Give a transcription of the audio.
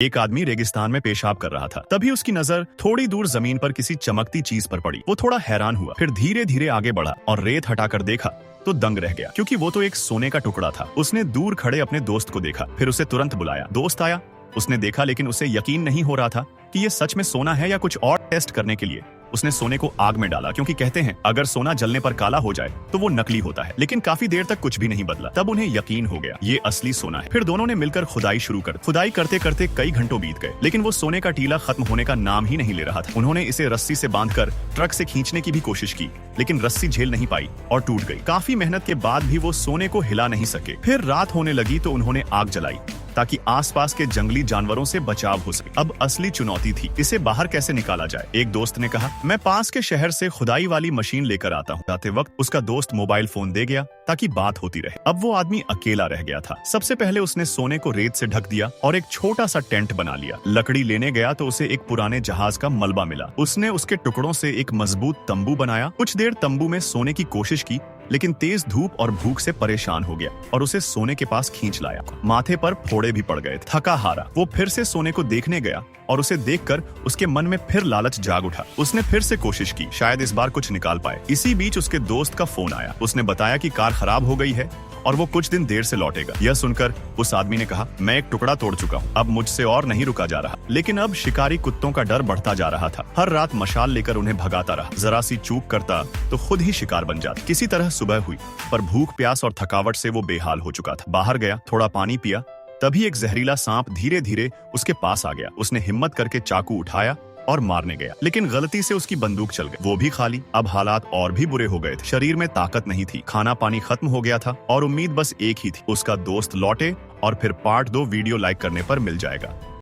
एक आदमी रेगिस्तान में पेशाब कर रहा था। तभी उसकी नजर थोड़ी दूर जमीन पर किसी चमकती चीज पर पड़ी। वो थोड़ा हैरान हुआ, फिर धीरे धीरे आगे बढ़ा और रेत हटाकर देखा तो दंग रह गया, क्योंकि वो तो एक सोने का टुकड़ा था। उसने दूर खड़े अपने दोस्त को देखा, फिर उसे तुरंत बुलाया। दोस्त आया, उसने देखा, लेकिन उसे यकीन नहीं हो रहा था कि ये सच में सोना है या कुछ और। टेस्ट करने के लिए उसने सोने को आग में डाला, क्योंकि कहते हैं अगर सोना जलने पर काला हो जाए तो वो नकली होता है। लेकिन काफी देर तक कुछ भी नहीं बदला। तब उन्हें यकीन हो गया ये असली सोना है। फिर दोनों ने मिलकर खुदाई शुरू कर। खुदाई करते करते कई घंटों बीत गए, लेकिन वो सोने का टीला खत्म होने का नाम ही नहीं ले रहा था। उन्होंने इसे रस्सी से बांधकर ट्रक से खींचने की भी कोशिश की, लेकिन रस्सी झेल नहीं पाई और टूट गई। काफी मेहनत के बाद भी वो सोने को हिला नहीं सके। फिर रात होने लगी तो उन्होंने आग जलाई ताकि आसपास के जंगली जानवरों से बचाव हो सके। अब असली चुनौती थी, इसे बाहर कैसे निकाला जाए। एक दोस्त ने कहा, मैं पास के शहर से खुदाई वाली मशीन लेकर आता हूँ। जाते वक्त उसका दोस्त मोबाइल फोन दे गया ताकि बात होती रहे। अब वो आदमी अकेला रह गया था। सबसे पहले उसने सोने को रेत से ढक दिया और एक छोटा सा टेंट बना लिया। लकड़ी लेने गया तो उसे एक पुराने जहाज का मलबा मिला। उसने उसके टुकड़ों से एक मजबूत तंबू बनाया। कुछ देर तंबू में सोने की कोशिश की, लेकिन तेज धूप और भूख से परेशान हो गया और उसे सोने के पास खींच लाया। माथे पर फोड़े भी पड़ गए। थका हारा वो फिर से सोने को देखने गया और उसे देखकर उसके मन में फिर लालच जाग उठा। उसने फिर से कोशिश की, शायद इस बार कुछ निकाल पाए। इसी बीच उसके दोस्त का फोन आया। उसने बताया कि कार खराब हो गई है और वो कुछ दिन देर से लौटेगा। यह सुनकर उस आदमी ने कहा, मैं एक टुकड़ा तोड़ चुका हूँ, अब मुझसे और नहीं रुका जा रहा। लेकिन अब शिकारी कुत्तों का डर बढ़ता जा रहा था। हर रात मशाल लेकर उन्हें भगाता रहा। जरा सी चूक करता तो खुद ही शिकार बन जाता। किसी तरह सुबह हुई, पर भूख प्यास और थकावट से वो बेहाल हो चुका था। बाहर गया, थोड़ा पानी पिया, तभी एक जहरीला सांप धीरे धीरे उसके पास आ गया। उसने हिम्मत करके चाकू उठाया और मारने गया, लेकिन गलती से उसकी बंदूक चल गई, वो भी खाली। अब हालात और भी बुरे हो गए थे। शरीर में ताकत नहीं थी, खाना पानी खत्म हो गया था और उम्मीद बस एक ही थी, उसका दोस्त लौटे और फिर पार्ट 2 वीडियो लाइक करने पर मिल जाएगा।